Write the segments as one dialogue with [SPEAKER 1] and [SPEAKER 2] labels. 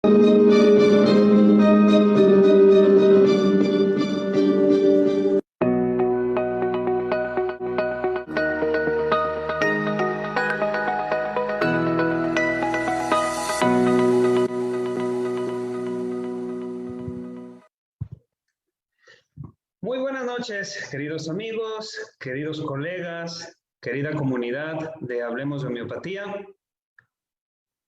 [SPEAKER 1] Muy buenas noches, queridos amigos, queridos colegas, querida comunidad de Hablemos de Homeopatía.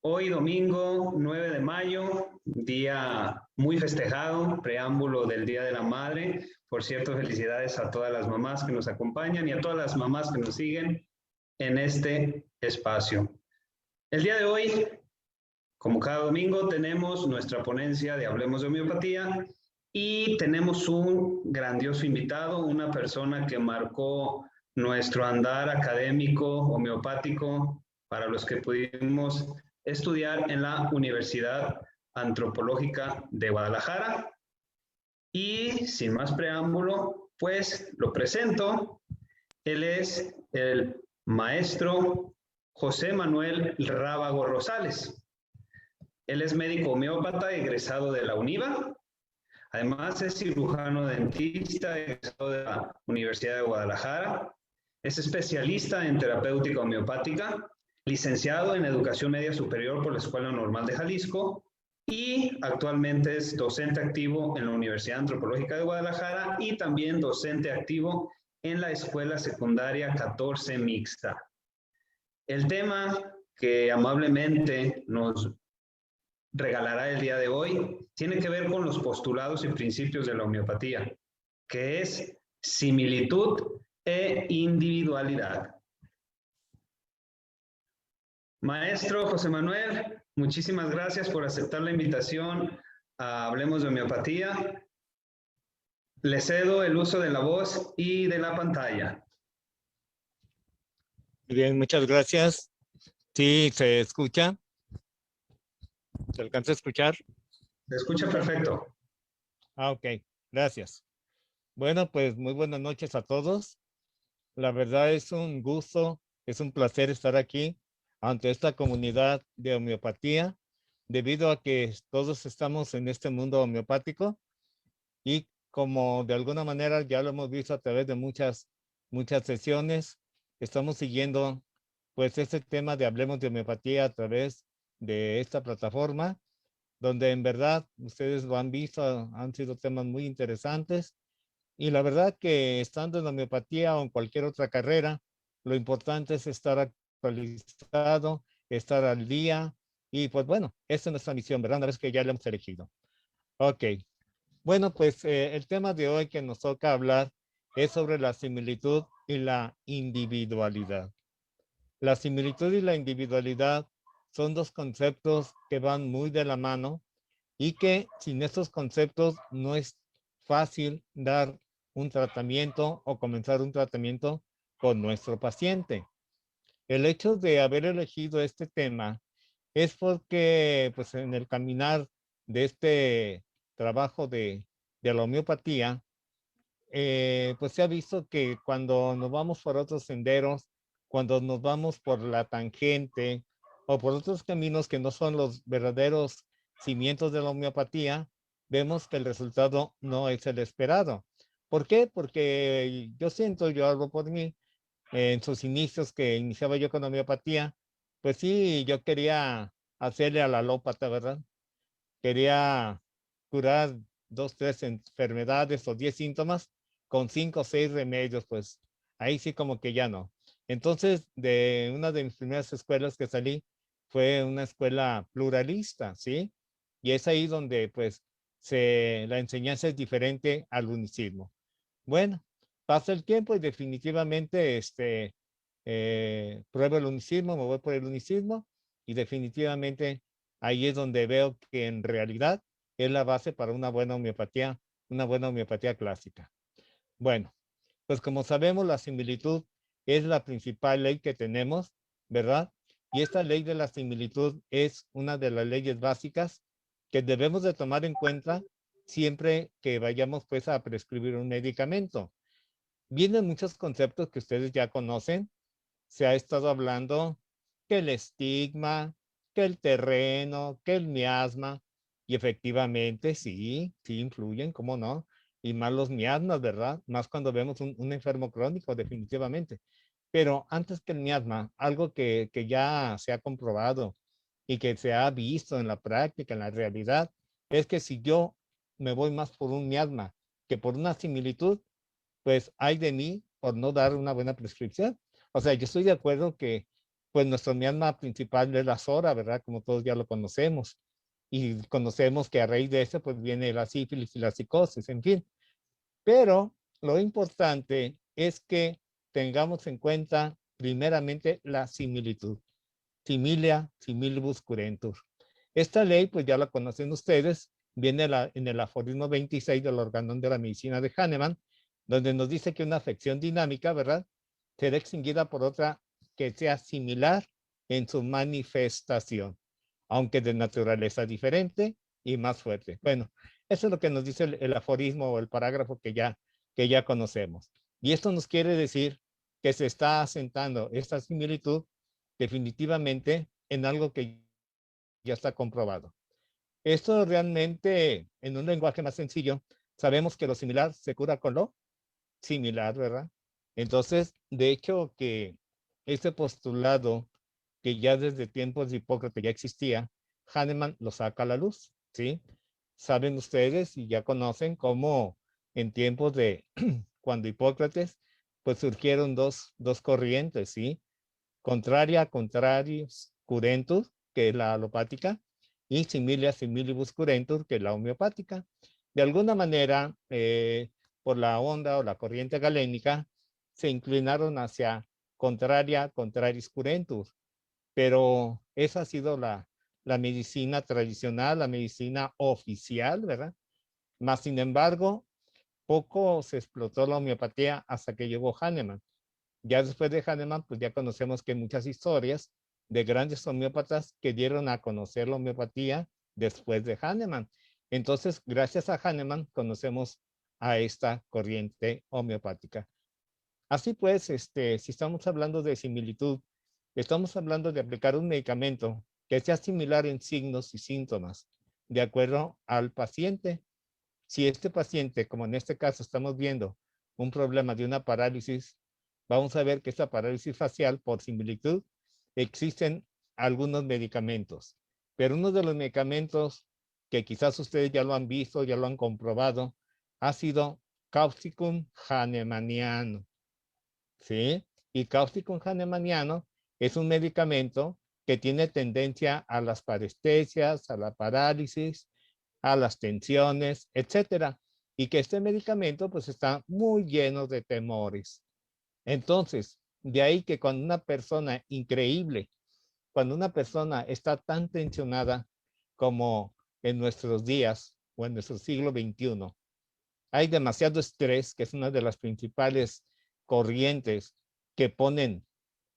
[SPEAKER 1] Hoy domingo 9 de mayo, día muy festejado, preámbulo del Día de la Madre. Por cierto, felicidades a todas las mamás que nos acompañan y a todas las mamás que nos siguen en este espacio. El día de hoy, como cada domingo, tenemos nuestra ponencia de Hablemos de Homeopatía y tenemos un grandioso invitado, una persona que marcó nuestro andar académico homeopático para los que pudimos estudiar en la Universidad Antropológica de Guadalajara. Y sin más preámbulo, pues lo presento. Él es el maestro José Manuel Rábago Rosales. Él es médico homeópata egresado de la UNIVA. Además es cirujano dentista egresado de la Universidad de Guadalajara. Es especialista en terapéutica homeopática, licenciado en educación media superior por la Escuela Normal de Jalisco y actualmente es docente activo en la Universidad Antropológica de Guadalajara y también docente activo en la Escuela Secundaria 14 Mixta. El tema que amablemente nos regalará el día de hoy tiene que ver con los postulados y principios de la homeopatía, que es similitud e individualidad. Maestro José Manuel, muchísimas gracias por aceptar la invitación a Hablemos de Homeopatía. Le cedo el uso de la voz y de la pantalla.
[SPEAKER 2] Bien, muchas gracias. Sí, se escucha. ¿Se alcanza a escuchar?
[SPEAKER 1] Se escucha perfecto.
[SPEAKER 2] Ok, gracias. Bueno, pues muy buenas noches a todos. La verdad es un gusto, es un placer estar aquí ante esta comunidad de homeopatía, debido a que todos estamos en este mundo homeopático y como de alguna manera ya lo hemos visto a través de muchas sesiones, estamos siguiendo pues este tema de Hablemos de Homeopatía a través de esta plataforma, donde en verdad ustedes lo han visto, han sido temas muy interesantes. Y la verdad que estando en la homeopatía o en cualquier otra carrera, lo importante es estar actualizado, estar al día. Y pues bueno, esa es nuestra misión, ¿verdad? Una vez que ya lo hemos elegido. Ok. Bueno, pues el tema de hoy que nos toca hablar es sobre la similitud y la individualidad. La similitud y la individualidad son dos conceptos que van muy de la mano y que sin estos conceptos no es fácil dar un tratamiento o comenzar un tratamiento con nuestro paciente. El hecho de haber elegido este tema es porque pues en el caminar de este trabajo de la homeopatía, pues se ha visto que cuando nos vamos por otros senderos, cuando nos vamos por la tangente o por otros caminos que no son los verdaderos cimientos de la homeopatía, vemos que el resultado no es el esperado. ¿Por qué? Porque yo hablo por mí, en sus inicios que iniciaba yo con homeopatía, pues sí, yo quería hacerle a la alópata, ¿verdad? Quería curar 2, 3 enfermedades o 10 síntomas con 5 o 6 remedios, pues ahí sí como que ya no. Entonces, de una de mis primeras escuelas que salí fue una escuela pluralista, ¿sí? Y es ahí donde pues la enseñanza es diferente al unicismo. Bueno, pasa el tiempo y definitivamente pruebo el unicismo, me voy por el unicismo y definitivamente ahí es donde veo que en realidad es la base para una buena homeopatía clásica. Bueno, pues como sabemos, la similitud es la principal ley que tenemos, ¿verdad? Y esta ley de la similitud es una de las leyes básicas que debemos de tomar en cuenta siempre que vayamos pues a prescribir un medicamento. Vienen muchos conceptos que ustedes ya conocen. Se ha estado hablando que el estigma, que el terreno, que el miasma. Y efectivamente, sí influyen, ¿cómo no? Y más los miasmas, ¿verdad? Más cuando vemos un enfermo crónico, definitivamente. Pero antes que el miasma, algo que ya se ha comprobado y que se ha visto en la práctica, en la realidad, es que si yo me voy más por un miasma que por una similitud, pues hay de mí por no dar una buena prescripción. O sea, yo estoy de acuerdo que pues nuestro miasma principal es la SORA, ¿verdad? Como todos ya lo conocemos. Y conocemos que a raíz de eso pues viene la sífilis y la psicosis, en fin. Pero lo importante es que tengamos en cuenta primeramente la similitud. Similia similibus curentur. Esta ley, pues ya la conocen ustedes, viene en el aforismo 26 del Organón de la Medicina de Hahnemann, donde nos dice que una afección dinámica, ¿verdad?, será extinguida por otra que sea similar en su manifestación, aunque de naturaleza diferente y más fuerte. Bueno, eso es lo que nos dice el aforismo o el parágrafo que ya conocemos. Y esto nos quiere decir que se está asentando esta similitud definitivamente en algo que ya está comprobado. Esto realmente, en un lenguaje más sencillo, sabemos que lo similar se cura con lo similar, ¿verdad? Entonces, de hecho, que este postulado que ya desde tiempos de Hipócrates ya existía, Hahnemann lo saca a la luz, ¿sí? Saben ustedes y ya conocen cómo en tiempos de cuando Hipócrates, pues surgieron dos corrientes, ¿sí? Contraria, contrarios, curentus, que es la alopática, y similia, similibus curentus, que es la homeopática. De alguna manera, por la onda o la corriente galénica, se inclinaron hacia contraria, contraris curentus, pero esa ha sido la medicina tradicional, la medicina oficial, ¿verdad? Más sin embargo, poco se explotó la homeopatía hasta que llegó Hahnemann. Ya después de Hahnemann, pues ya conocemos que hay muchas historias de grandes homeópatas que dieron a conocer la homeopatía después de Hahnemann. Entonces, gracias a Hahnemann, conocemos a esta corriente homeopática. Así pues, si estamos hablando de similitud, estamos hablando de aplicar un medicamento que sea similar en signos y síntomas, de acuerdo al paciente. Si este paciente, como en este caso estamos viendo, un problema de una parálisis, vamos a ver que esta parálisis facial, por similitud, existen algunos medicamentos. Pero uno de los medicamentos que quizás ustedes ya lo han visto, ya lo han comprobado, ha sido Causticum hahnemanniano, ¿sí? Y Causticum hahnemanniano es un medicamento que tiene tendencia a las parestesias, a la parálisis, a las tensiones, etcétera. Y que este medicamento pues está muy lleno de temores. Entonces, de ahí que cuando una persona increíble, cuando una persona está tan tensionada como en nuestros días o en nuestro siglo XXI, hay demasiado estrés, que es una de las principales corrientes que ponen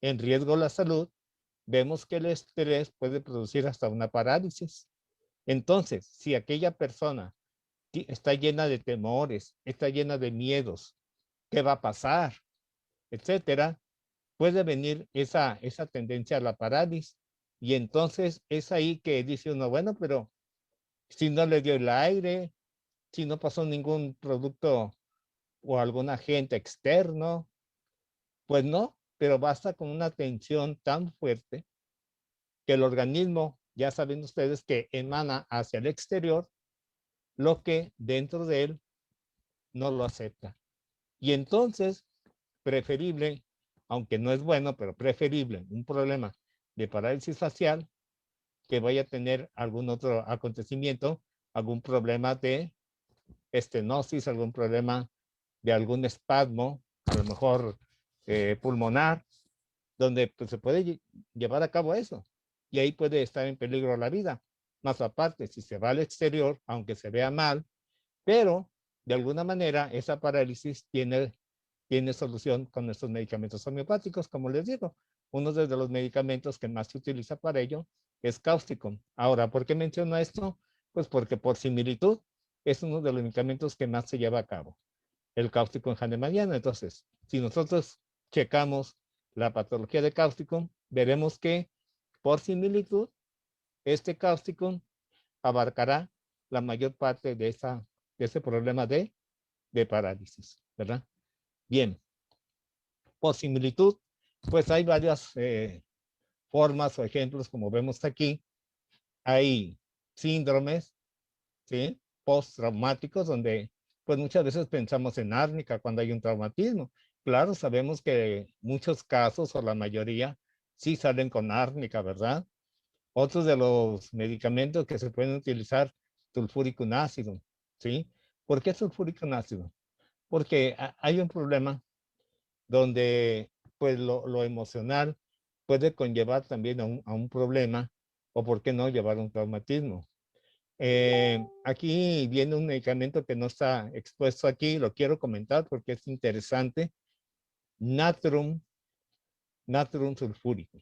[SPEAKER 2] en riesgo la salud, vemos que el estrés puede producir hasta una parálisis. Entonces, si aquella persona está llena de temores, está llena de miedos, ¿qué va a pasar? Etcétera, puede venir esa tendencia a la parálisis. Y entonces es ahí que dice uno, bueno, pero si no le dio el aire, si no pasó ningún producto o algún agente externo, pues no, pero basta con una tensión tan fuerte que el organismo, ya saben ustedes, que emana hacia el exterior lo que dentro de él no lo acepta. Y entonces, preferible, aunque no es bueno, pero preferible un problema de parálisis facial que vaya a tener algún otro acontecimiento, algún problema de estenosis, algún problema de algún espasmo, a lo mejor pulmonar, donde pues, se puede llevar a cabo eso. Y ahí puede estar en peligro la vida. Más aparte, si se va al exterior, aunque se vea mal, pero de alguna manera esa parálisis tiene solución con estos medicamentos homeopáticos, como les digo. Uno de los medicamentos que más se utiliza para ello es Causticum. Ahora, ¿por qué menciono esto? Pues porque por similitud es uno de los medicamentos que más se lleva a cabo, el Causticum hahnemanniano. Entonces, si nosotros checamos la patología de Causticum, veremos que por similitud este Causticum abarcará la mayor parte de ese problema de parálisis, ¿verdad? Bien, por similitud, pues hay varias formas o ejemplos, como vemos aquí. Hay síndromes, ¿sí? Postraumáticos, donde pues muchas veces pensamos en árnica cuando hay un traumatismo. Claro, sabemos que muchos casos o la mayoría sí salen con árnica, ¿verdad? Otros de los medicamentos que se pueden utilizar, sulfúrico ácido, ¿sí? ¿Por qué sulfúrico ácido? Porque hay un problema donde pues lo emocional puede conllevar también a un problema o por qué no llevar un traumatismo. Aquí viene un medicamento que no está expuesto aquí, lo quiero comentar porque es interesante. Natrum, natrum sulfúrico.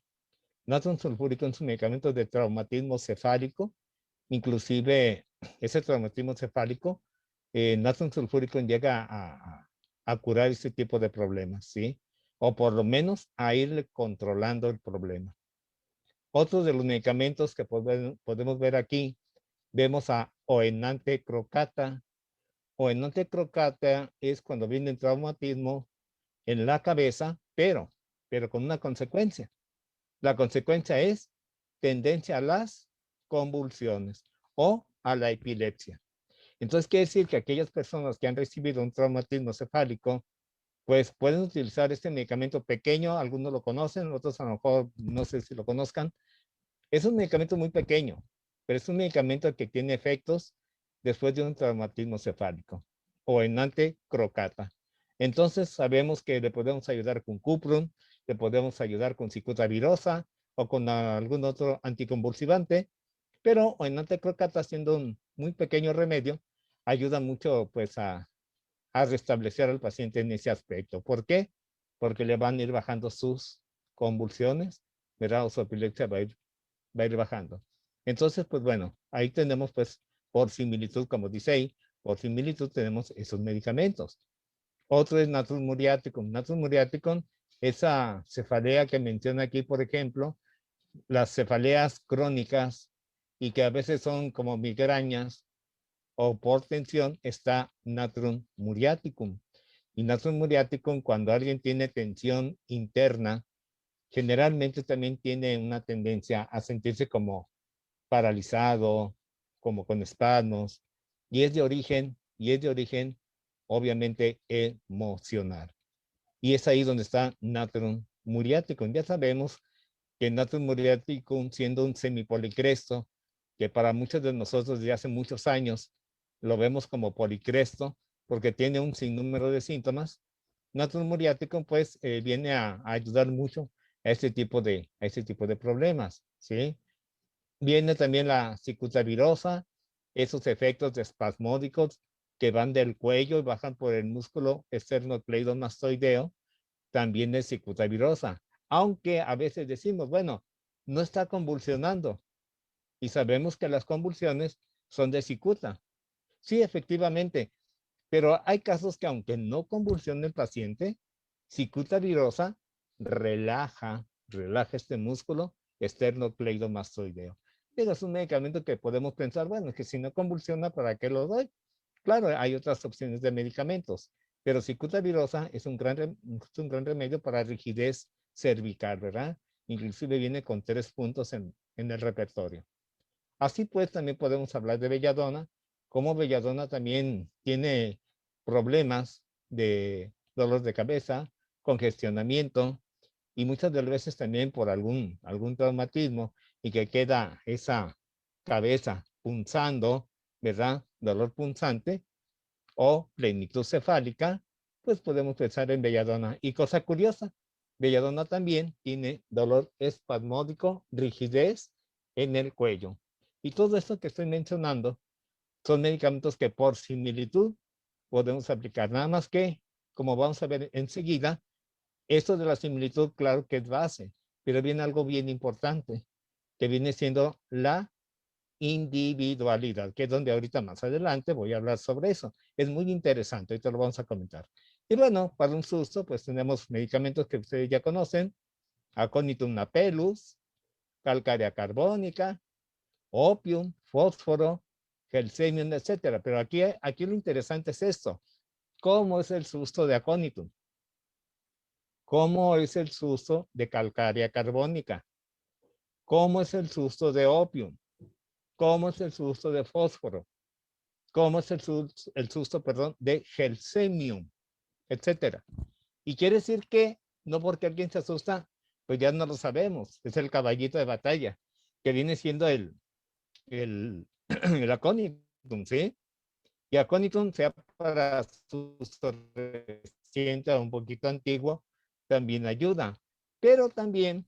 [SPEAKER 2] Natrum sulfúrico es un medicamento de traumatismo cefálico, inclusive ese traumatismo cefálico, natrum sulfúrico llega a curar ese tipo de problemas, ¿sí? O por lo menos a ir controlando el problema. Otros de los medicamentos que podemos ver aquí, vemos a Oenante crocata. Oenante crocata es cuando viene el traumatismo en la cabeza, pero con una consecuencia. La consecuencia es tendencia a las convulsiones o a la epilepsia. Entonces, quiere decir que aquellas personas que han recibido un traumatismo cefálico, pues pueden utilizar este medicamento pequeño, algunos lo conocen, otros a lo mejor no sé si lo conozcan. Es un medicamento muy pequeño, pero es un medicamento que tiene efectos después de un traumatismo cefálico o en crocata. Entonces sabemos que le podemos ayudar con Cuprum, le podemos ayudar con cicuta virosa o con algún otro anticonvulsivante, pero en crocata, siendo un muy pequeño remedio, ayuda mucho pues a restablecer al paciente en ese aspecto. ¿Por qué? Porque le van a ir bajando sus convulsiones, ¿verdad? O su epilepsia va a ir bajando. Entonces, pues bueno, ahí tenemos pues por similitud, como dice ahí, por similitud tenemos esos medicamentos. Otro es Natrum muriaticum. Natrum muriaticum, esa cefalea que menciona aquí, por ejemplo, las cefaleas crónicas y que a veces son como migrañas o por tensión, está Natrum muriaticum. Y Natrum muriaticum, cuando alguien tiene tensión interna, generalmente también tiene una tendencia a sentirse como paralizado, como con espasmos, y es de origen obviamente emocional. Y es ahí donde está Natrum muriaticum. Ya sabemos que Natrum muriaticum, siendo un semipolicresto, que para muchos de nosotros de hace muchos años lo vemos como policresto, porque tiene un sinnúmero de síntomas, Natrum muriaticum pues viene a ayudar mucho a este tipo de problemas, ¿sí? Viene también la cicuta virosa, esos efectos espasmódicos que van del cuello y bajan por el músculo esternocleidomastoideo, también es cicuta virosa. Aunque a veces decimos, bueno, no está convulsionando y sabemos que las convulsiones son de cicuta. Sí, efectivamente, pero hay casos que aunque no convulsione el paciente, cicuta virosa relaja este músculo esternocleidomastoideo. Pero es un medicamento que podemos pensar, bueno, que si no convulsiona, ¿para qué lo doy? Claro, hay otras opciones de medicamentos, pero cicuta virosa es es un gran remedio para rigidez cervical, ¿verdad? Inclusive viene con 3 puntos en el repertorio. Así pues, también podemos hablar de belladona, como belladona también tiene problemas de dolor de cabeza, congestionamiento y muchas de las veces también por algún traumatismo y que queda esa cabeza punzando, ¿verdad? Dolor punzante o plenitud cefálica, pues podemos pensar en belladona. Y cosa curiosa, belladona también tiene dolor espasmódico, rigidez en el cuello. Y todo esto que estoy mencionando son medicamentos que por similitud podemos aplicar. Nada más que, como vamos a ver enseguida, esto de la similitud, claro que es base, pero viene algo bien importante, que viene siendo la individualidad, que es donde ahorita más adelante voy a hablar sobre eso. Es muy interesante, ahorita lo vamos a comentar. Y bueno, para un susto, pues tenemos medicamentos que ustedes ya conocen, aconitum napellus, calcárea carbónica, opium, fósforo, Gelsemium, etcétera. Pero aquí lo interesante es esto. ¿Cómo es el susto de aconitum? ¿Cómo es el susto de calcárea carbónica? ¿Cómo es el susto de opium? ¿Cómo es el susto de fósforo? ¿Cómo es el susto, perdón, de gelsemium? Etcétera. Y quiere decir que no porque alguien se asusta, pues ya no lo sabemos. Es el caballito de batalla, que viene siendo el aconitum, ¿sí? Y aconitum, sea para su reciente o un poquito antiguo, también ayuda. Pero también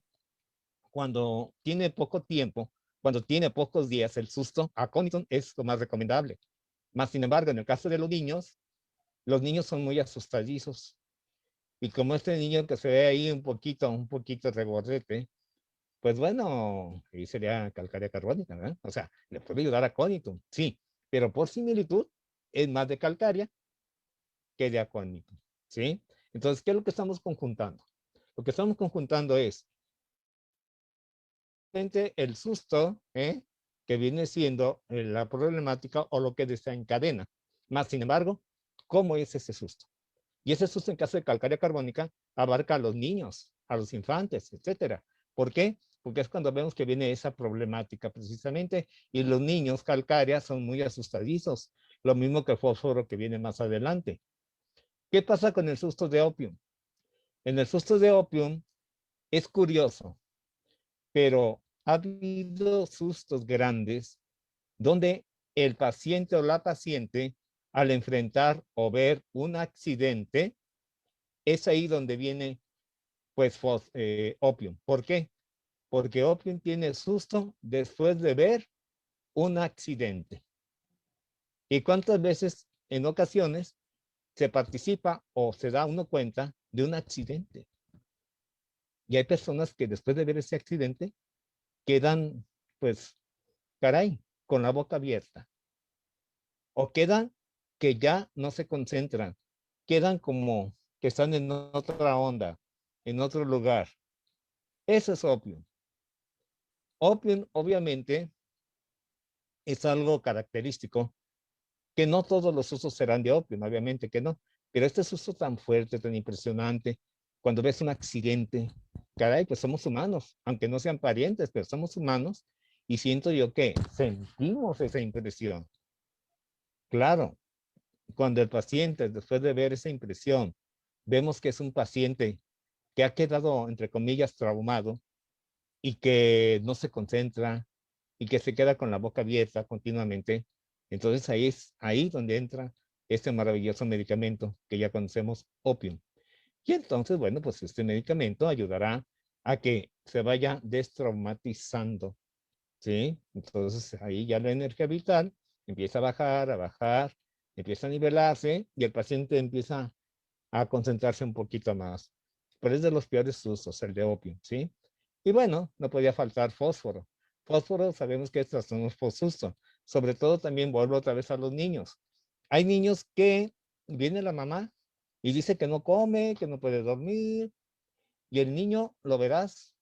[SPEAKER 2] cuando tiene poco tiempo, cuando tiene pocos días, el susto, aconitum es lo más recomendable. Más sin embargo, en el caso de los niños son muy asustadizos. Y como este niño que se ve ahí un poquito regordete, pues bueno, ahí sería calcárea carbónica, ¿verdad? O sea, le puede ayudar a aconitum, sí, pero por similitud es más de calcárea que de aconitum, ¿sí? Entonces, ¿qué es lo que estamos conjuntando? Lo que estamos conjuntando es el susto, que viene siendo la problemática o lo que desencadena. Más sin embargo, ¿cómo es ese susto? Y ese susto en caso de calcárea carbónica abarca a los niños, a los infantes, etcétera. ¿Por qué? Porque es cuando vemos que viene esa problemática precisamente y los niños calcáreas son muy asustadizos, lo mismo que el fósforo que viene más adelante. ¿Qué pasa con el susto de opium? En el susto de opium es curioso, pero ha habido sustos grandes donde el paciente o la paciente al enfrentar o ver un accidente, es ahí donde viene pues opium. ¿Por qué? Porque opium tiene susto después de ver un accidente. ¿Y cuántas veces en ocasiones se participa o se da uno cuenta de un accidente? Y hay personas que después de ver ese accidente quedan, pues, caray, con la boca abierta. O quedan que ya no se concentran. Quedan como que están en otra onda, en otro lugar. Eso es opium. Opium, obviamente, es algo característico, que no todos los usos serán de opium, obviamente que no, pero este es uso tan fuerte, tan impresionante, cuando ves un accidente, caray, pues somos humanos, aunque no sean parientes, pero somos humanos, y siento yo que sentimos esa impresión. Claro, cuando el paciente, después de ver esa impresión, vemos que es un paciente que ha quedado, entre comillas, traumado, y que no se concentra y que se queda con la boca abierta continuamente. Entonces ahí es ahí donde entra este maravilloso medicamento que ya conocemos, opium. Y entonces, bueno, pues este medicamento ayudará a que se vaya destraumatizando, ¿sí? Entonces ahí ya la energía vital empieza a bajar, empieza a nivelarse y el paciente empieza a concentrarse un poquito más. Pero es de los peores usos, el de opio, ¿sí? Y bueno, no podía faltar fósforo. Fósforo sabemos que es trastorno post-uso. Sobre todo también vuelvo otra vez a los niños. Hay niños que viene la mamá y dice que no come, que no puede dormir, y el niño lo verás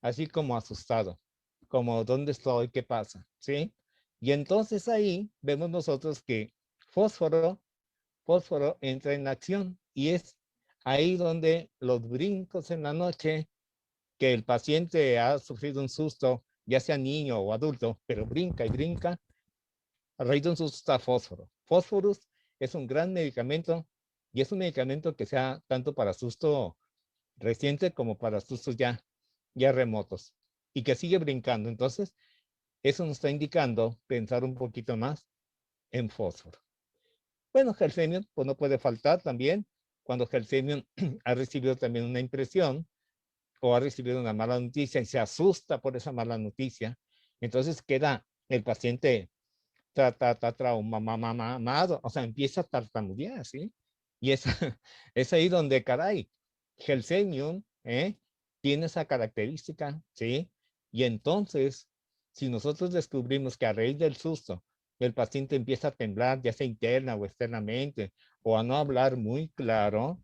[SPEAKER 2] así como asustado, como ¿dónde estoy? ¿Qué pasa? ¿Sí? Y entonces ahí vemos nosotros que fósforo entra en acción y es ahí donde los brincos en la noche, que el paciente ha sufrido un susto, ya sea niño o adulto, pero brinca y brinca, a raíz de un susto está fósforo. Fósforos es un gran medicamento y es un medicamento que sea tanto para susto reciente como para sustos ya remotos y que sigue brincando. Entonces, eso nos está indicando pensar un poquito más en fósforo. Bueno, Gelsemium, pues no puede faltar también cuando Gelsemium ha recibido también una impresión o ha recibido una mala noticia y se asusta por esa mala noticia. Entonces queda el paciente traumado, o sea, empieza a tartamudear, ¿sí? Y es, es ahí donde, caray, Gelsemium, tiene esa característica, ¿sí? Y entonces, si nosotros descubrimos que a raíz del susto el paciente empieza a temblar, ya sea interna o externamente, o a no hablar muy claro,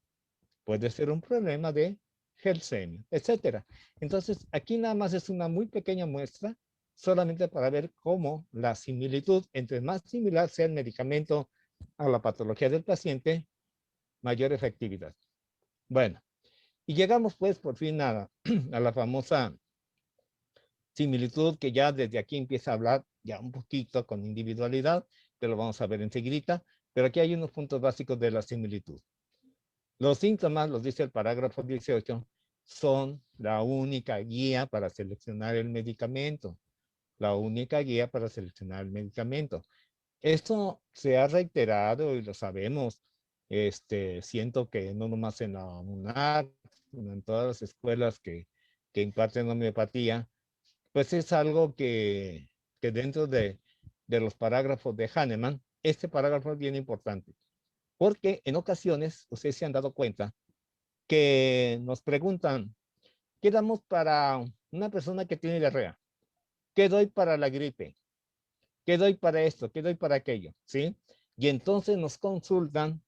[SPEAKER 2] puede ser un problema de Gelsemium, etcétera. Entonces, aquí nada más es una muy pequeña muestra solamente para ver cómo la similitud, entre más similar sea el medicamento a la patología del paciente, mayor efectividad. Bueno, y llegamos pues por fin a la famosa similitud que ya desde aquí empieza a hablar ya un poquito con individualidad, que lo vamos a ver enseguida, pero aquí hay unos puntos básicos de la similitud. Los síntomas, los dice el parágrafo 18, son la única guía para seleccionar el medicamento. La única guía para seleccionar el medicamento. Esto se ha reiterado y lo sabemos. Siento que no nomás en la UNAC, sino en todas las escuelas que imparten homeopatía, pues es algo que dentro de los parágrafos de Hahnemann, este parágrafo es bien importante, porque en ocasiones ustedes se han dado cuenta que nos preguntan, ¿qué damos para una persona que tiene diarrea? ¿Qué doy para la gripe? ¿Qué doy para esto? ¿Qué doy para aquello? ¿Sí? Y entonces nos consultan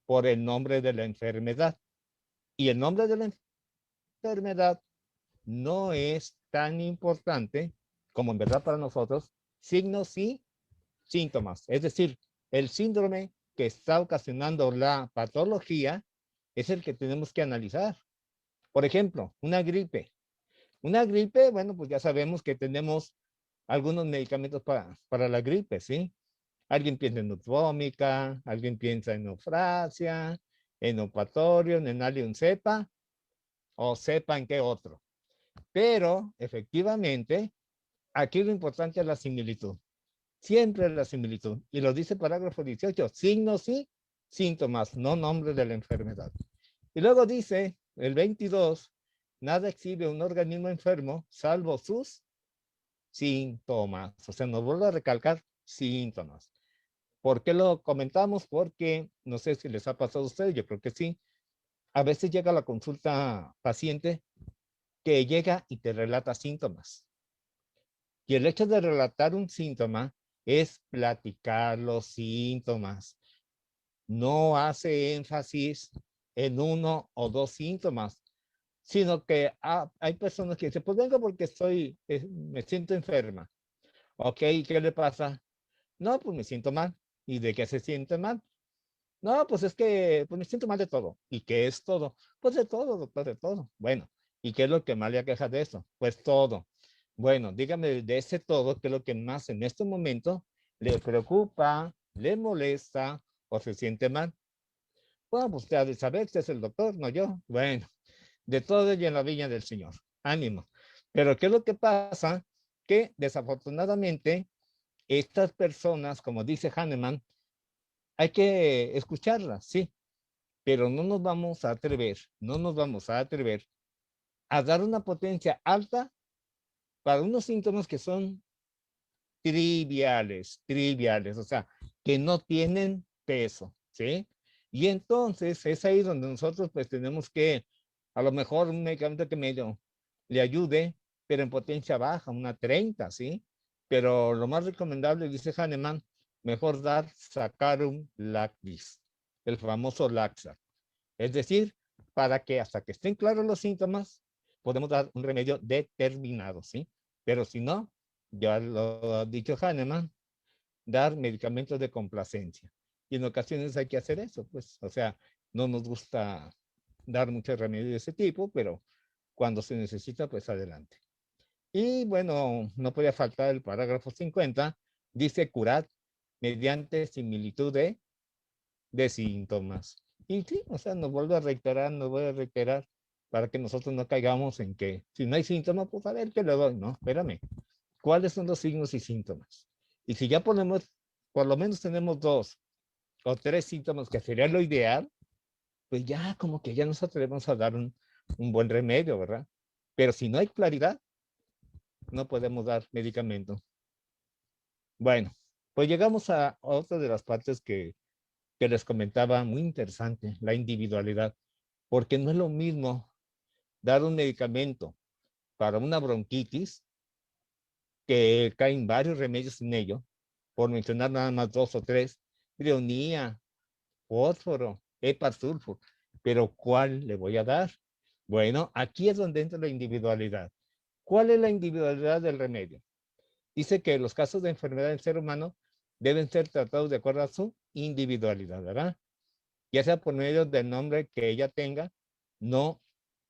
[SPEAKER 2] por el nombre de la enfermedad. Y el nombre de la enfermedad no es tan importante como en verdad para nosotros, signos y síntomas. Es decir, el síndrome que está ocasionando la patología es el que tenemos que analizar. Por ejemplo, una gripe. Una gripe, bueno, pues ya sabemos que tenemos algunos medicamentos para la gripe, ¿sí? Alguien piensa en nutvómica, alguien piensa en eufrasia, en opatorio, en enalium cepa, o sepa en qué otro. Pero, efectivamente, aquí lo importante es la similitud. Siempre la similitud. Y lo dice el parágrafo 18, signos y síntomas, no nombre de la enfermedad. Y luego dice el 22, nada exhibe un organismo enfermo salvo sus síntomas. O sea, nos vuelvo a recalcar síntomas. ¿Por qué lo comentamos? Porque no sé si les ha pasado a ustedes, yo creo que sí. A veces llega a la consulta paciente que llega y te relata síntomas. Y el hecho de relatar un síntoma es platicar los síntomas. No hace énfasis en uno o dos síntomas, sino que hay personas que dicen, pues vengo porque me siento enferma. Ok, ¿qué le pasa? No, pues me siento mal. ¿Y de qué se siente mal? No, pues es que pues me siento mal de todo. ¿Y qué es todo? Pues de todo, doctor, de todo. Bueno, ¿y qué es lo que más le aqueja de eso? Pues todo. Bueno, dígame de ese todo, ¿qué es lo que más en este momento le preocupa, le molesta o se siente mal? Bueno, pues usted ha de saber, usted es el doctor, no yo. Bueno, de todo y en la viña del Señor. Ánimo. Pero ¿qué es lo que pasa? Que desafortunadamente estas personas, como dice Hahnemann, hay que escucharlas, sí, pero no nos vamos a atrever, no nos vamos a atrever a dar una potencia alta para unos síntomas que son triviales, o sea, que no tienen peso, ¿sí? Y entonces es ahí donde nosotros pues tenemos que, a lo mejor un medicamento que medio le ayude, pero en potencia baja, una 30, ¿sí? Pero lo más recomendable, dice Hahnemann, mejor dar Saccharum lactis, el famoso Laxar. Es decir, para que hasta que estén claros los síntomas, podemos dar un remedio determinado, ¿sí? Pero si no, ya lo ha dicho Hahnemann, dar medicamentos de complacencia. Y en ocasiones hay que hacer eso, pues, o sea, no nos gusta dar muchos remedios de ese tipo, pero cuando se necesita, pues adelante. Y bueno, no podía faltar el parágrafo 50, dice curar mediante similitud de síntomas. Y sí, o sea, nos vuelve a reiterar para que nosotros no caigamos en que si no hay síntomas, pues a ver qué le doy, no, espérame. ¿Cuáles son los signos y síntomas? Y si ya ponemos, por lo menos tenemos dos o tres síntomas, que sería lo ideal, pues ya como que ya nos atrevemos a dar un buen remedio, ¿verdad? Pero si no hay claridad, no podemos dar medicamento. Bueno, pues llegamos a otra de las partes que les comentaba, muy interesante, la individualidad, porque no es lo mismo dar un medicamento para una bronquitis, que caen varios remedios en ello, por mencionar nada más dos o tres, brionía, fósforo, hepasulfur, pero ¿cuál le voy a dar? Bueno, aquí es donde entra la individualidad. ¿Cuál es la individualidad del remedio? Dice que los casos de enfermedad en ser humano deben ser tratados de acuerdo a su individualidad, ¿verdad? Ya sea por medio del nombre que ella tenga, no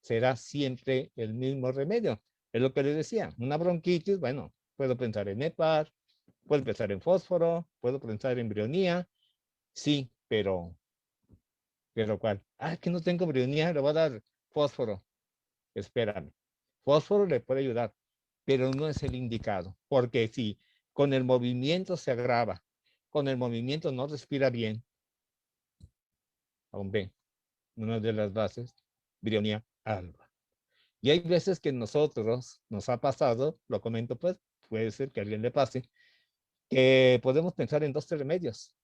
[SPEAKER 2] será siempre el mismo remedio. Es lo que les decía, una bronquitis, bueno, puedo pensar en Nepar, puedo pensar en fósforo, puedo pensar en brionía, sí, pero ¿cuál? Ah, que no tengo brionía, le voy a dar fósforo. Espérame. Fósforo le puede ayudar, pero no es el indicado, porque si con el movimiento se agrava, con el movimiento no respira bien, hombre, una de las bases, brionía alba. Y hay veces que nosotros nos ha pasado, lo comento pues, puede ser que a alguien le pase, que podemos pensar en 2 remedios.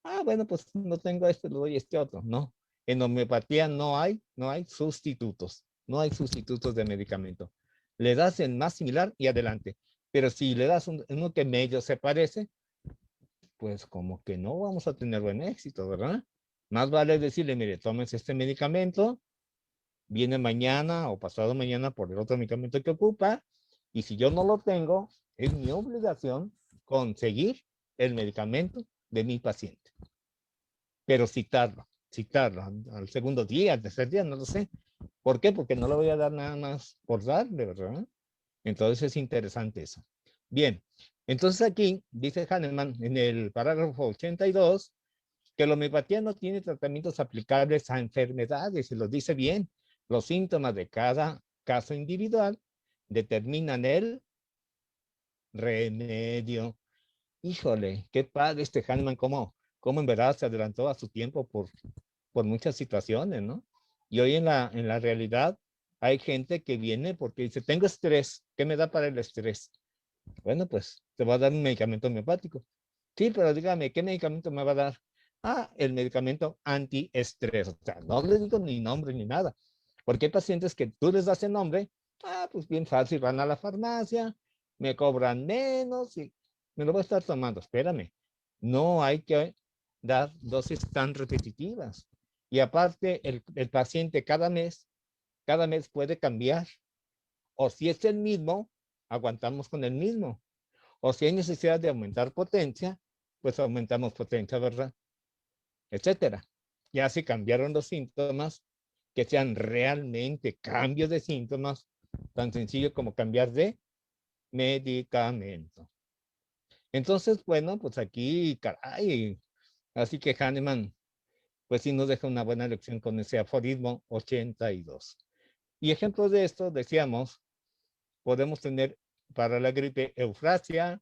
[SPEAKER 2] Ah, bueno, pues no tengo este, le doy este otro. No, en homeopatía no hay sustitutos, no hay sustitutos de medicamento. Le das el más similar y adelante. Pero si le das uno que medio se parece, pues como que no vamos a tener buen éxito, ¿verdad? Más vale decirle, mire, tómese este medicamento, viene mañana o pasado mañana por el otro medicamento que ocupa, y si yo no lo tengo, es mi obligación conseguir el medicamento de mi paciente. Pero citarlo al segundo día, al tercer día, no lo sé. ¿Por qué? Porque no le voy a dar nada más por darle, ¿verdad? Entonces es interesante eso. Bien, entonces aquí dice Hahnemann en el parágrafo 82 que la homeopatía no tiene tratamientos aplicables a enfermedades, y lo dice bien. Los síntomas de cada caso individual determinan el remedio. Híjole, qué padre este Hahnemann, cómo en verdad se adelantó a su tiempo por muchas situaciones, ¿no? Y hoy en la realidad hay gente que viene porque dice, tengo estrés, ¿qué me da para el estrés? Bueno, pues te va a dar un medicamento homeopático. Sí, pero dígame, ¿qué medicamento me va a dar? Ah, el medicamento antiestrés. O sea, no le digo ni nombre ni nada. Porque hay pacientes que tú les das el nombre, pues bien fácil, van a la farmacia, me cobran menos y me lo voy a estar tomando. Espérame, no hay que dar dosis tan repetitivas. Y aparte, el paciente cada mes puede cambiar. O si es el mismo, aguantamos con el mismo. O si hay necesidad de aumentar potencia, pues aumentamos potencia, ¿verdad? Etcétera. Ya si cambiaron los síntomas, que sean realmente cambios de síntomas, tan sencillo como cambiar de medicamento. Entonces, bueno, pues aquí, caray, así que Hahnemann, pues sí nos deja una buena lección con ese aforismo 82. Y ejemplos de esto, decíamos, podemos tener para la gripe eufrasia,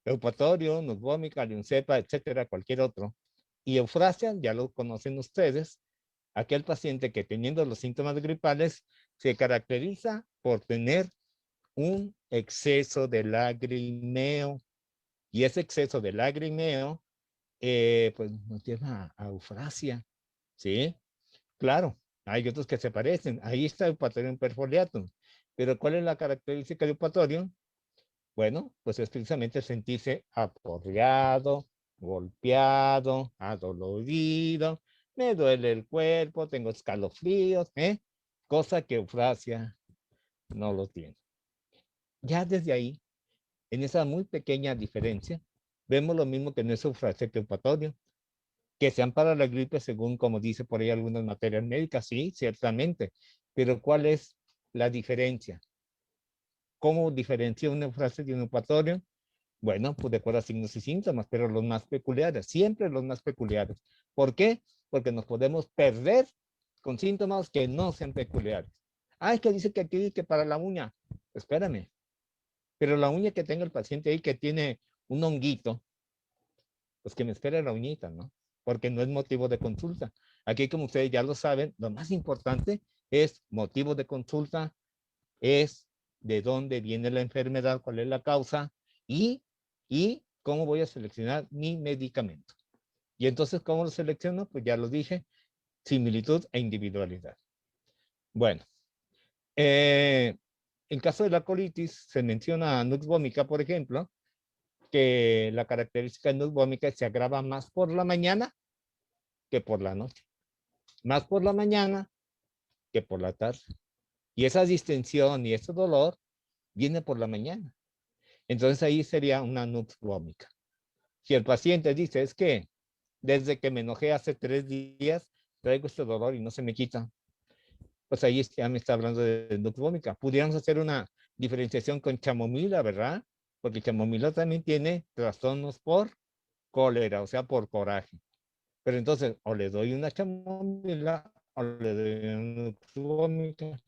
[SPEAKER 2] eupatorio, nux vomica, cepa, etcétera, cualquier otro. Y eufrasia, ya lo conocen ustedes, aquel paciente que teniendo los síntomas gripales se caracteriza por tener un exceso de lagrimeo. Y ese exceso de lagrimeo, pues nos lleva a eufrasia, ¿sí? Claro, hay otros que se parecen. Ahí está Eupatorium perfoliatum. Pero ¿cuál es la característica de Eupatorium? Bueno, pues es precisamente sentirse aporreado, golpeado, adolorido, me duele el cuerpo, tengo escalofríos, cosa que eufrasia no lo tiene. Ya desde ahí, en esa muy pequeña diferencia, vemos lo mismo que no es eufrasia que eupatorio, que sean para la gripe según como dice por ahí algunas materias médicas, sí, ciertamente, pero ¿cuál es la diferencia? ¿Cómo diferencia una eufrasia de un eupatorio? Bueno, pues de acuerdo a signos y síntomas, pero los más peculiares, siempre los más peculiares. ¿Por qué? Porque nos podemos perder con síntomas que no sean peculiares. Ah, es que dice que aquí, que para la uña. Espérame. Pero la uña que tenga el paciente ahí que tiene un honguito, pues que me espere la uñita, ¿no? Porque no es motivo de consulta. Aquí, como ustedes ya lo saben, lo más importante es motivo de consulta, es de dónde viene la enfermedad, cuál es la causa y cómo voy a seleccionar mi medicamento. Y entonces, ¿cómo lo selecciono? Pues ya lo dije, similitud e individualidad. Bueno, en caso de la colitis, se menciona nux vomica, por ejemplo, que la característica de nux vomica se agrava más por la mañana que por la noche. Más por la mañana que por la tarde. Y esa distensión y ese dolor viene por la mañana. Entonces ahí sería una nux vómica. Si el paciente dice, es que desde que me enojé hace 3 días, traigo este dolor y no se me quita, pues ahí ya me está hablando de nux vómica. Pudiéramos hacer una diferenciación con chamomila, ¿verdad? Porque chamomila también tiene trastornos por cólera, o sea, por coraje. Pero entonces, o le doy una chamomila o le doy una nux vómica.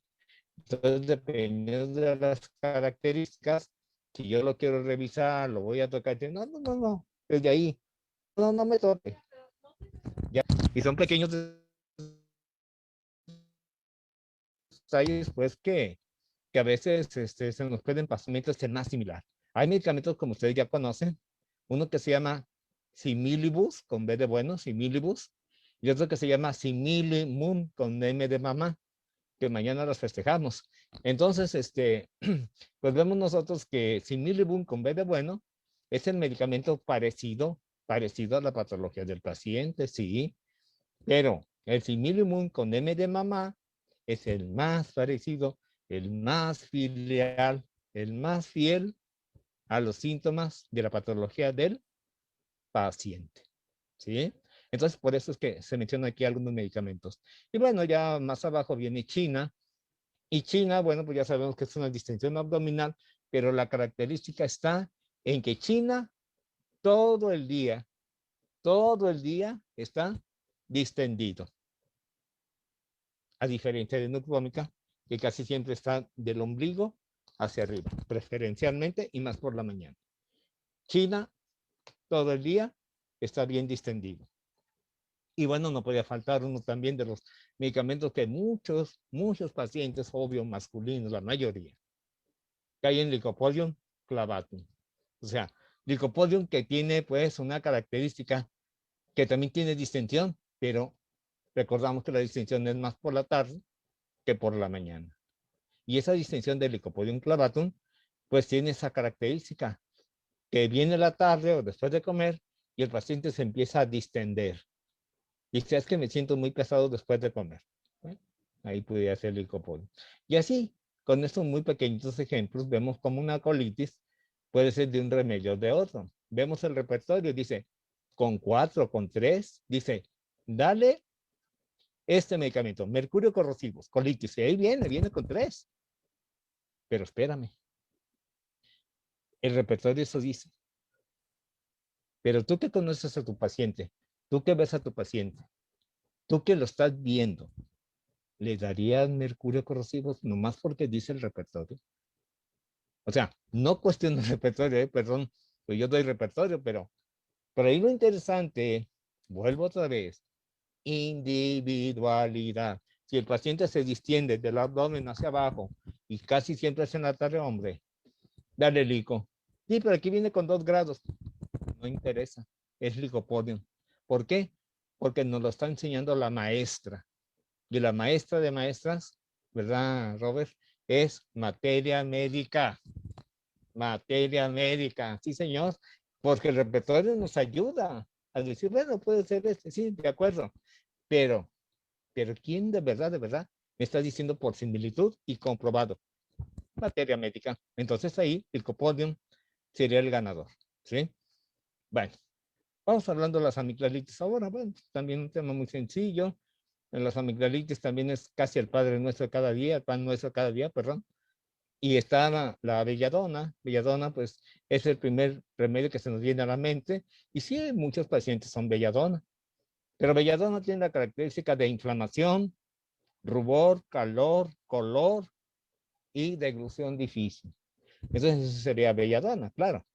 [SPEAKER 2] Entonces, dependiendo de las características, si yo lo quiero revisar, lo voy a tocar, no, desde ahí, no me toque. Ya. Y son pequeños detalles, pues, que a veces se nos pueden pasar mientras es más similar. Hay medicamentos, como ustedes ya conocen, uno que se llama Similibus, con B de bueno, Similibus, y otro que se llama Similimum, con M de mamá, que mañana los festejamos. Entonces, pues vemos nosotros que Similibum, con B de bueno, es el medicamento parecido a la patología del paciente, sí, pero el Similimum con M de mamá es el más parecido, el más filial, el más fiel a los síntomas de la patología del paciente. ¿Sí? Entonces, por eso es que se mencionan aquí algunos medicamentos. Y bueno, ya más abajo viene China. Y China, bueno, pues ya sabemos que es una distensión abdominal, pero la característica está en que China todo el día está distendido. A diferencia de nucleómica, que casi siempre está del ombligo hacia arriba, preferencialmente y más por la mañana. China todo el día está bien distendido. Y bueno, no podía faltar uno también de los medicamentos que muchos pacientes, obvio, masculinos, la mayoría, caen Lycopodium clavatum. O sea, Lycopodium que tiene pues una característica que también tiene distensión, pero recordamos que la distensión es más por la tarde que por la mañana. Y esa distensión del Lycopodium clavatum, pues tiene esa característica, que viene la tarde o después de comer y el paciente se empieza a distender. Dice, es que me siento muy pesado después de comer. Ahí podría ser el Lycopodium. Y así, con estos muy pequeñitos ejemplos, vemos como una colitis puede ser de un remedio o de otro. Vemos el repertorio, dice, con 4, con 3, dice, dale este medicamento, mercurio corrosivo, colitis, y ahí viene con 3. Pero espérame, el repertorio eso dice. Pero tú que conoces a tu paciente, tú que ves a tu paciente, tú que lo estás viendo, ¿le darías mercurio corrosivo nomás porque dice el repertorio? O sea, no cuestiono el repertorio, perdón, pues yo doy repertorio, pero por ahí lo interesante, vuelvo otra vez, individualidad. Si el paciente se distiende del abdomen hacia abajo y casi siempre es en la tarde, hombre, dale lico. Sí, pero aquí viene con 2 grados. No interesa, es licopodium. ¿Por qué? Porque nos lo está enseñando la maestra. Y la maestra de maestras, ¿verdad, Robert? Es materia médica. Materia médica, sí, señor. Porque el repertorio nos ayuda a decir, bueno, puede ser sí, de acuerdo. Pero, ¿quién de verdad, me está diciendo por similitud y comprobado? Materia médica. Entonces ahí el copodium sería el ganador, ¿sí? Bueno, vamos hablando de las amigdalitis ahora. Bueno, también un tema muy sencillo. En las amigdalitis también es casi el Padre Nuestro cada día, el pan nuestro cada día, perdón. Y está la belladona. Belladona, pues, es el primer remedio que se nos viene a la mente. Y sí, muchos pacientes son belladona. Pero belladona tiene la característica de inflamación, rubor, calor, color y deglución difícil. Entonces, eso sería belladona, claro.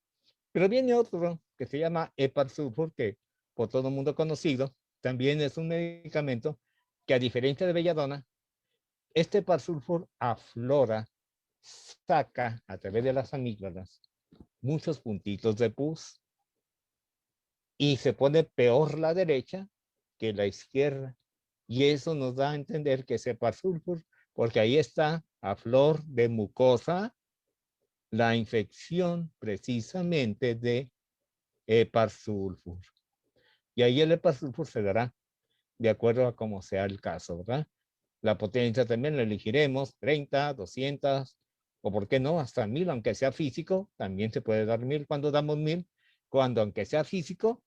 [SPEAKER 2] Pero viene otro que se llama Heparsulfur, que por todo el mundo conocido, también es un medicamento que, a diferencia de belladona, este Heparsulfur aflora, saca a través de las amígdalas muchos puntitos de pus y se pone peor la derecha que la izquierda. Y eso nos da a entender que es Heparsulfur, porque ahí está a flor de mucosa la infección precisamente de Heparsulfur. Y ahí el Heparsulfur se dará de acuerdo a cómo sea el caso, ¿verdad? La potencia también la elegiremos, 30, 200, o por qué no, hasta 1000, aunque sea físico, también se puede dar 1000 cuando damos 1000, cuando aunque sea físico,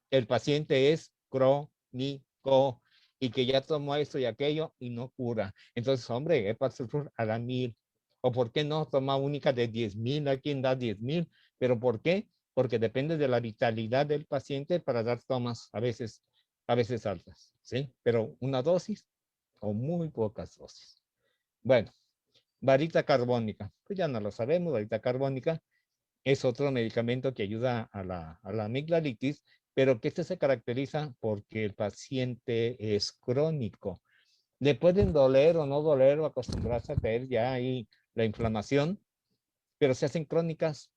[SPEAKER 2] el paciente es crónico y que ya tomó esto y aquello y no cura. Entonces, hombre, Epar-sulfur a la 1000. O por qué no toma única de 10,000, hay quien da 10,000, pero ¿por qué? Porque depende de la vitalidad del paciente para dar tomas a veces altas, ¿sí? Pero una dosis o muy pocas dosis. Bueno, varita carbónica, pues ya no lo sabemos, varita carbónica es otro medicamento que ayuda a la amigdalitis, pero que este se caracteriza porque el paciente es crónico. Le pueden doler o no doler o acostumbrarse a tener ya ahí la inflamación, pero se hacen crónicas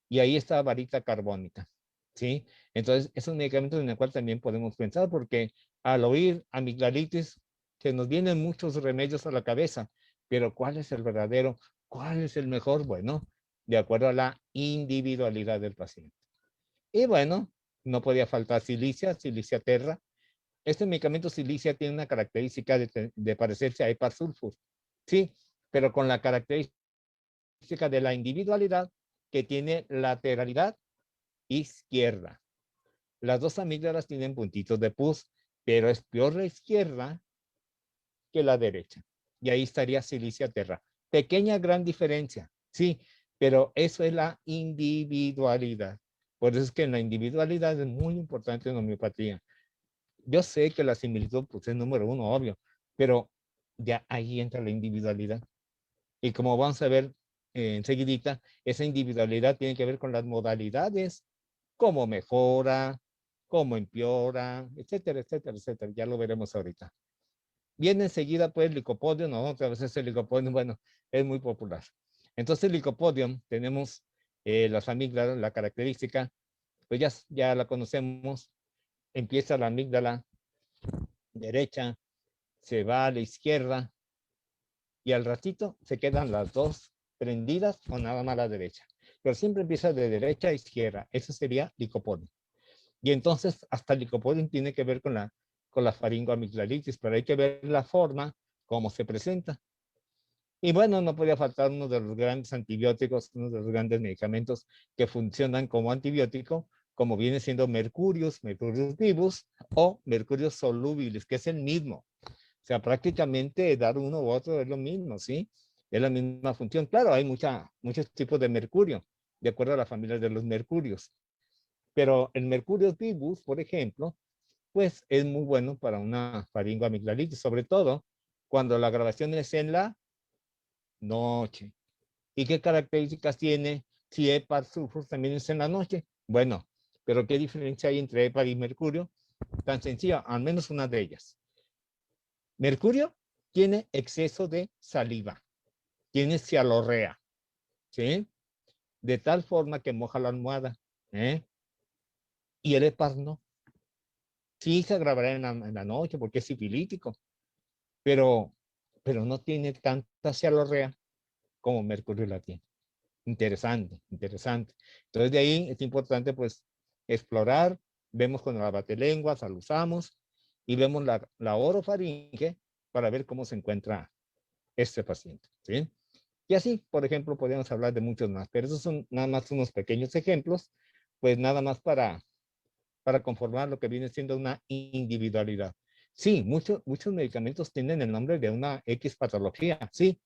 [SPEAKER 2] y ahí está varita carbónica, ¿sí? Entonces, es un medicamento en el cual también podemos pensar porque al oír amigdalitis se nos vienen muchos remedios a la cabeza, pero ¿cuál es el verdadero? ¿Cuál es el mejor? Bueno, de acuerdo a la individualidad del paciente. Y bueno, no podía faltar silicia, silicia terra. Este medicamento silicia tiene una característica de parecerse a Epar-sulfur, sí, pero con la característica de la individualidad que tiene lateralidad izquierda. Las dos amígdalas tienen puntitos de pus, pero es peor la izquierda que la derecha. Y ahí estaría silicia terra. Pequeña, gran diferencia, sí, pero eso es la individualidad. Por eso es que la individualidad es muy importante en homeopatía. Yo sé que la similitud pues, es número uno, obvio, pero ya ahí entra la individualidad. Y como vamos a ver enseguidita, esa individualidad tiene que ver con las modalidades, cómo mejora, cómo empeora, etcétera, etcétera, etcétera. Ya lo veremos ahorita. Viene enseguida, pues, Licopodium, ¿no? Otra vez el Licopodium, bueno, es muy popular. Entonces, el Licopodium, tenemos las amígdalas, la característica, pues ya la conocemos, empieza la amígdala derecha, se va a la izquierda, y al ratito se quedan las dos prendidas o nada más la derecha. Pero siempre empieza de derecha a izquierda. Eso sería licopodium. Y entonces hasta el licopodium tiene que ver con la faringoamigdalitis, pero hay que ver la forma, cómo se presenta. Y bueno, no podía faltar uno de los grandes antibióticos, uno de los grandes medicamentos que funcionan como antibiótico, como viene siendo mercurius vivus o mercurius solubilis, que es el mismo. O sea, prácticamente dar uno u otro es lo mismo, ¿sí? Es la misma función. Claro, hay muchos tipos de mercurio, de acuerdo a la familia de los mercurios. Pero el mercurio vivus, por ejemplo, pues es muy bueno para una faringoamigdalitis, sobre todo cuando la grabación es en la noche. ¿Y qué características tiene si Epar sulfur también es en la noche? Bueno, pero ¿qué diferencia hay entre Epar y mercurio? Tan sencilla, al menos una de ellas. Mercurio tiene exceso de saliva, tiene cialorrea, ¿sí? De tal forma que moja la almohada, ¿eh? Y el Epar no. Sí se agravará en la noche porque es sifilítico, pero, pero no tiene tanta cialorrea como Mercurio la tiene. Interesante, interesante. Entonces de ahí es importante pues explorar, vemos con la batelenguas, la usamos y vemos la orofaringe para ver cómo se encuentra este paciente, ¿sí? Y así, por ejemplo, podríamos hablar de muchos más, pero esos son nada más unos pequeños ejemplos, pues nada más para conformar lo que viene siendo una individualidad. Sí, muchos medicamentos tienen el nombre de una X patología, sí,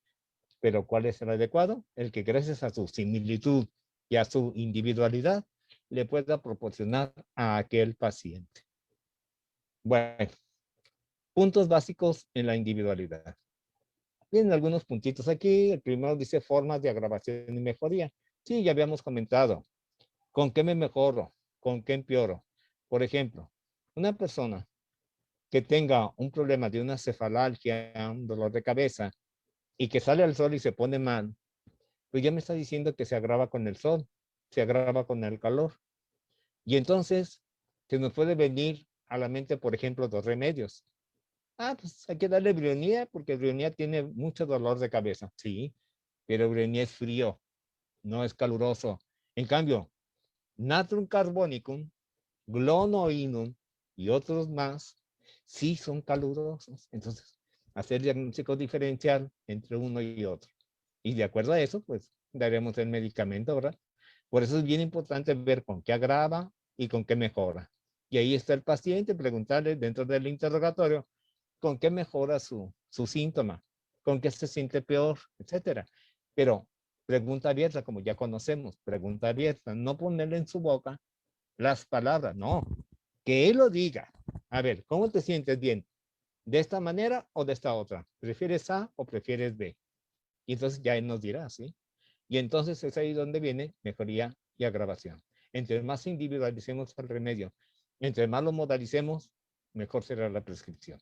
[SPEAKER 2] pero ¿cuál es el adecuado? El que gracias a su similitud y a su individualidad le pueda proporcionar a aquel paciente. Bueno, puntos básicos en la individualidad. Vienen algunos puntitos aquí. El primero dice formas de agravación y mejoría. Sí, ya habíamos comentado. ¿Con qué me mejoro? ¿Con qué empeoro? Por ejemplo, una persona que tenga un problema de una cefalalgia, un dolor de cabeza, y que sale al sol y se pone mal, pues ya me está diciendo que se agrava con el sol, se agrava con el calor. Y entonces se nos puede venir a la mente, por ejemplo, dos remedios. Ah, pues hay que darle brionía porque brionía tiene mucho dolor de cabeza. Sí, pero brionía es frío, no es caluroso. En cambio, natrum carbonicum, glonoinum y otros más sí son calurosos. Entonces, hacer diagnóstico diferencial entre uno y otro. Y de acuerdo a eso, pues daremos el medicamento, ¿verdad? Por eso es bien importante ver con qué agrava y con qué mejora. Y ahí está el paciente, preguntarle dentro del interrogatorio con qué mejora su síntoma, con qué se siente peor, etcétera. Pero pregunta abierta, como ya conocemos, pregunta abierta, no ponerle en su boca las palabras, no, que él lo diga. A ver, ¿cómo te sientes bien? ¿De esta manera o de esta otra? ¿Prefieres A o prefieres B? Y entonces ya él nos dirá, ¿sí? Y entonces es ahí donde viene mejoría y agravación. Entre más individualicemos el remedio, entre más lo modalicemos, mejor será la prescripción.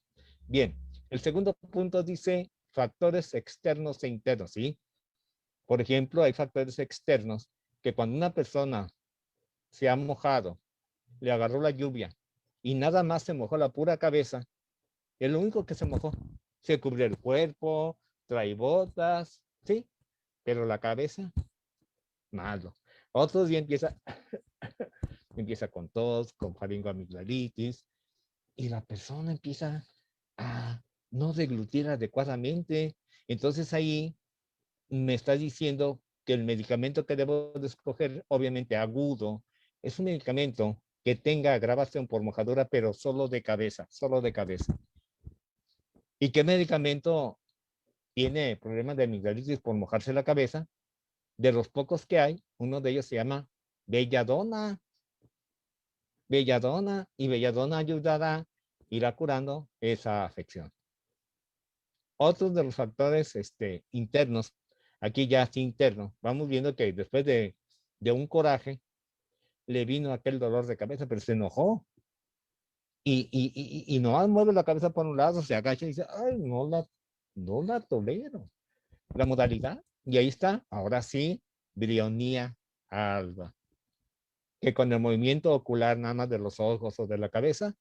[SPEAKER 2] Bien, el segundo punto dice factores externos e internos, ¿sí? Por ejemplo, hay factores externos que cuando una persona se ha mojado, le agarró la lluvia y nada más se mojó la pura cabeza, es lo único que se mojó. Se cubrió el cuerpo, trae botas, ¿sí? Pero la cabeza, malo. Otros días empieza con tos, con faringoamigdalitis, y la persona empieza a no deglutir adecuadamente. Entonces ahí me está diciendo que el medicamento que debo de escoger, obviamente agudo, es un medicamento que tenga agravación por mojadura, pero solo de cabeza, solo de cabeza. ¿Y qué medicamento tiene problemas de amigdalitis por mojarse la cabeza? De los pocos que hay, uno de ellos se llama belladona. Belladona, y belladona ayudará a ir curando esa afección. Otros de los factores internos, aquí ya es interno, vamos viendo que después de un coraje, le vino aquel dolor de cabeza, pero se enojó. Y no mueve la cabeza por un lado, se agacha y dice, ay, no la tolero. La modalidad, y ahí está, ahora sí, brionía alba, que con el movimiento ocular nada más de los ojos o de la cabeza,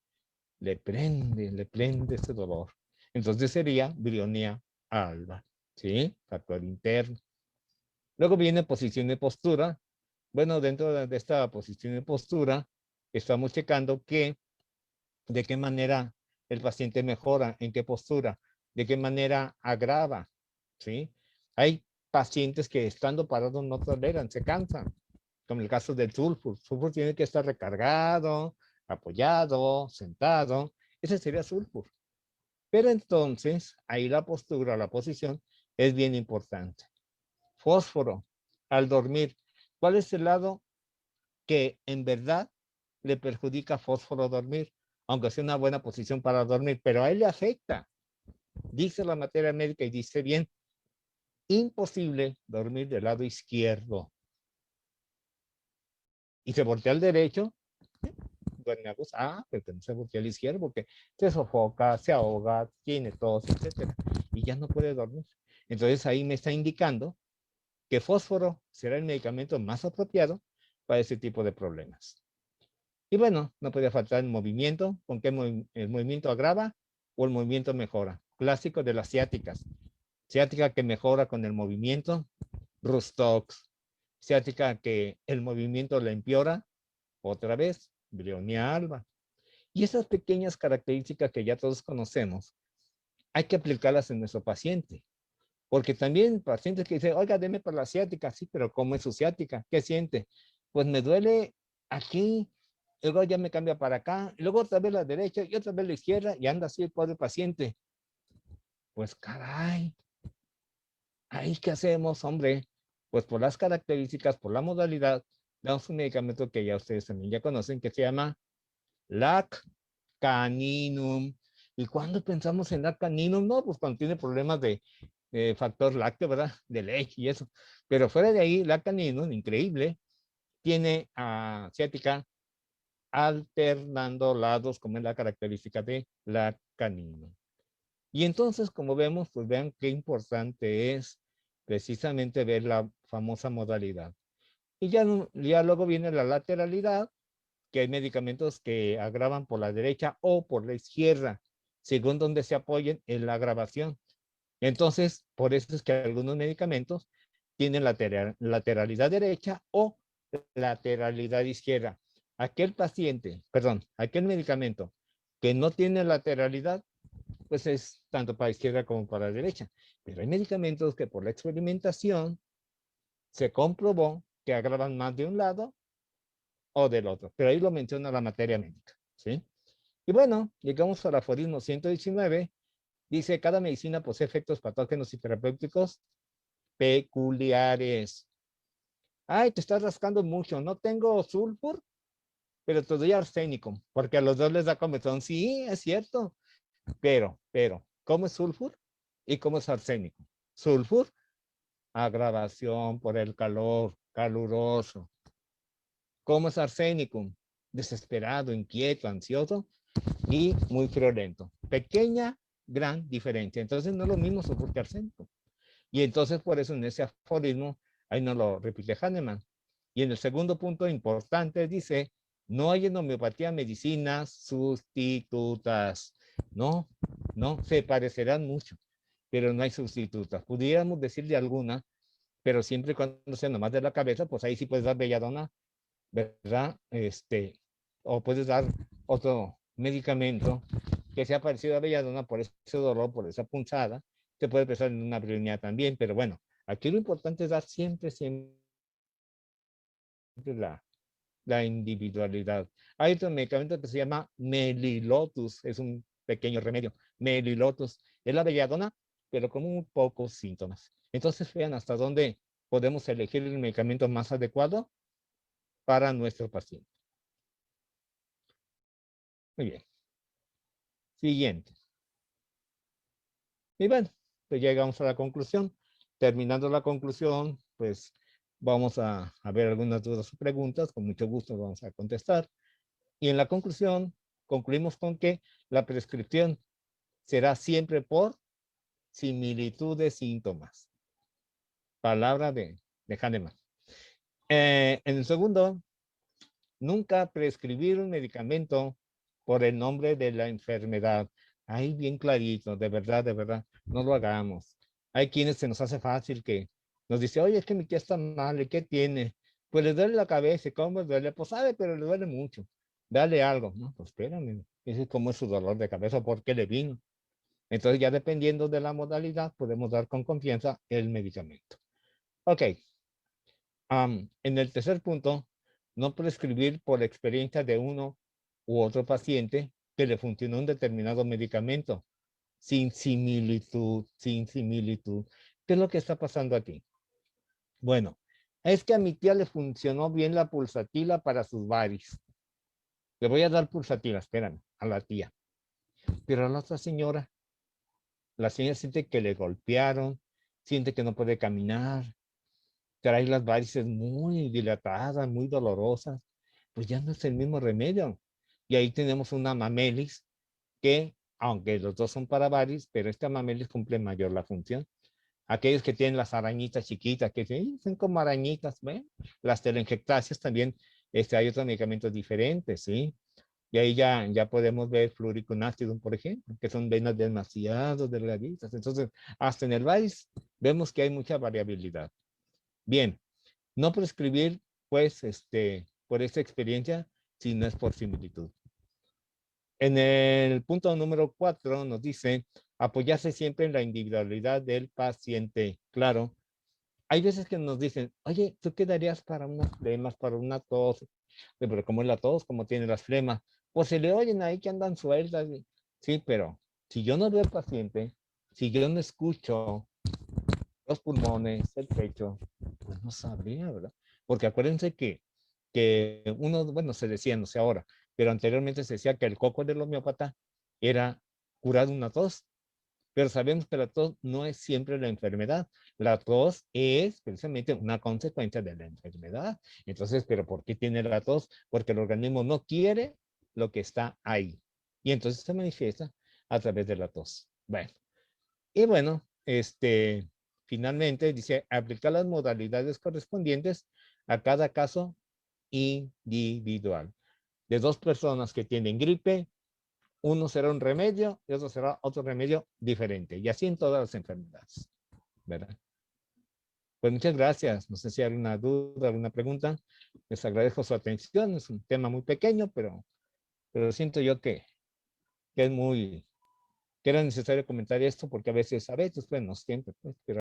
[SPEAKER 2] le prende ese dolor. Entonces sería brionía alba, ¿sí? Factor interno. Luego viene posición de postura. Bueno, dentro de esta posición de postura, estamos checando de qué manera el paciente mejora, en qué postura, de qué manera agrava, ¿sí? Hay pacientes que estando parados no toleran, se cansan, como el caso del sulfur. Sulfur tiene que estar recargado, apoyado, sentado. Ese sería sulfur. Pero entonces, ahí la postura, la posición, es bien importante. Fósforo, al dormir. ¿Cuál es el lado que en verdad le perjudica a fósforo dormir? Aunque sea una buena posición para dormir, pero a él le afecta. Dice la materia médica y dice bien, imposible dormir del lado izquierdo. Y se voltea al derecho, duerme a gusto. Ah, pero que no se voltea al izquierdo porque se sofoca, se ahoga, tiene tos, etcétera. Y ya no puede dormir. Entonces ahí me está indicando que fósforo será el medicamento más apropiado para ese tipo de problemas. Y bueno, no podía faltar el movimiento, con qué el movimiento agrava o el movimiento mejora. Clásico de las ciáticas. Ciática que mejora con el movimiento, Rustox. Ciática que el movimiento la empeora, otra vez, Brionia alba. Y esas pequeñas características que ya todos conocemos, hay que aplicarlas en nuestro paciente. Porque también pacientes que dicen, oiga, deme para la ciática, sí, pero ¿cómo es su ciática? ¿Qué siente? Pues me duele aquí, luego ya me cambia para acá, y luego otra vez la derecha y otra vez la izquierda, y anda así el pobre paciente. Pues caray, ¿ahí qué hacemos, hombre? Pues por las características, por la modalidad, damos un medicamento que ya ustedes también ya conocen, que se llama Laccaninum. ¿Y cuando pensamos en Laccaninum? No, pues cuando tiene problemas de factor lácteo, ¿verdad? De leche y eso. Pero fuera de ahí, Laccaninum, increíble, tiene ciática alternando lados, como es la característica de Laccaninum. Y entonces, como vemos, pues vean qué importante es precisamente ver la famosa modalidad. Y ya luego viene la lateralidad, que hay medicamentos que agravan por la derecha o por la izquierda, según donde se apoyen en la agravación. Entonces, por eso es que algunos medicamentos tienen lateralidad derecha o lateralidad izquierda. Aquel paciente, perdón, aquel medicamento que no tiene lateralidad, pues es tanto para izquierda como para derecha. Pero hay medicamentos que por la experimentación se comprobó que agravan más de un lado o del otro. Pero ahí lo menciona la materia médica, ¿sí? Y bueno, llegamos al aforismo 119. Dice, cada medicina posee efectos patógenos y terapéuticos peculiares. Ay, te estás rascando mucho. No tengo sulfur, pero te doy arsénico, porque a los dos les da comezón. Sí, es cierto. Pero, ¿cómo es sulfur y cómo es arsénico? Sulfur, agravación por el calor, caluroso. ¿Cómo es arsénico? Desesperado, inquieto, ansioso y muy friolento. Pequeña, gran diferencia. Entonces no es lo mismo sulfur que arsénico. Y entonces por eso en ese aforismo, ahí no lo repite Hahnemann. Y en el segundo punto importante dice, no hay en homeopatía medicinas sustitutas. No, no, se parecerán mucho, pero no hay sustitutas. Pudiéramos decirle alguna, pero siempre cuando sea nomás de la cabeza, pues ahí sí puedes dar belladona, ¿verdad? O puedes dar otro medicamento que sea parecido a belladona por ese dolor, por esa punzada. Te puede pensar en una brionía también, pero bueno, aquí lo importante es dar siempre la individualidad. Hay otro medicamento que se llama Melilotus, es un pequeño remedio. Melilotus es la belladona, pero con muy pocos síntomas. Entonces, vean hasta dónde podemos elegir el medicamento más adecuado para nuestro paciente. Muy bien. Siguiente. Y bueno, pues llegamos a la conclusión. Terminando la conclusión, pues vamos a ver algunas dudas o preguntas. Con mucho gusto vamos a contestar. Y en la conclusión, concluimos con que la prescripción será siempre por similitud de síntomas. Palabra de Hahnemann. En el segundo, nunca prescribir un medicamento por el nombre de la enfermedad. Ahí bien clarito, de verdad, no lo hagamos. Hay quienes se nos hace fácil que nos dice, oye, es que mi tía está mal, ¿y qué tiene? Pues le duele la cabeza, ¿cómo le duele? Pues sabe, pero le duele mucho. Dale algo. No, pues espérame, ese es como es su dolor de cabeza, ¿por qué le vino? Entonces ya dependiendo de la modalidad, podemos dar con confianza el medicamento. Ok. En el tercer punto, no prescribir por experiencia de uno u otro paciente que le funcionó un determinado medicamento, sin similitud, sin similitud. ¿Qué es lo que está pasando aquí? Bueno, es que a mi tía le funcionó bien la pulsatila para sus varis. Le voy a dar pulsatila, espérame, a la tía. Pero a la otra señora, la señora siente que le golpearon, siente que no puede caminar, trae las varices muy dilatadas, muy dolorosas, pues ya no es el mismo remedio. Y ahí tenemos una mamelis que, aunque los dos son para varices, pero esta mamelis cumple mayor la función. Aquellos que tienen las arañitas chiquitas, que son como arañitas, ¿ven? Las telangiectasias también, hay otros medicamentos diferentes, ¿sí? Y ahí ya podemos ver fluoriconácido, por ejemplo, que son venas demasiado delgaditas. Entonces, hasta en el varice vemos que hay mucha variabilidad. Bien, no prescribir, pues, por esta experiencia, si no es por similitud. En el punto número 4 nos dice apoyarse siempre en la individualidad del paciente. Claro, hay veces que nos dicen, oye, ¿tú qué darías para unas flemas, para una tos? Pero ¿cómo es la tos? ¿Cómo tiene las flemas? Pues se le oyen ahí que andan sueltas. Sí, pero si yo no veo al paciente, si yo no escucho los pulmones, el pecho, pues no sabría, ¿verdad? Porque acuérdense que uno, bueno, se decía, no sé ahora, pero anteriormente se decía que el coco del homeópata era curar una tos, pero sabemos que la tos no es siempre la enfermedad. La tos es precisamente una consecuencia de la enfermedad. Entonces, ¿pero por qué tiene la tos? Porque el organismo no quiere lo que está ahí. Y entonces se manifiesta a través de la tos. Bueno, y bueno, finalmente dice aplicar las modalidades correspondientes a cada caso individual. De dos personas que tienen gripe, uno será un remedio y otro será otro remedio diferente. Y así en todas las enfermedades, ¿verdad? Pues muchas gracias. No sé si hay alguna duda, alguna pregunta. Les agradezco su atención. Es un tema muy pequeño, pero siento yo que es muy, que era necesario comentar esto porque a veces, pues no siempre, pues, pero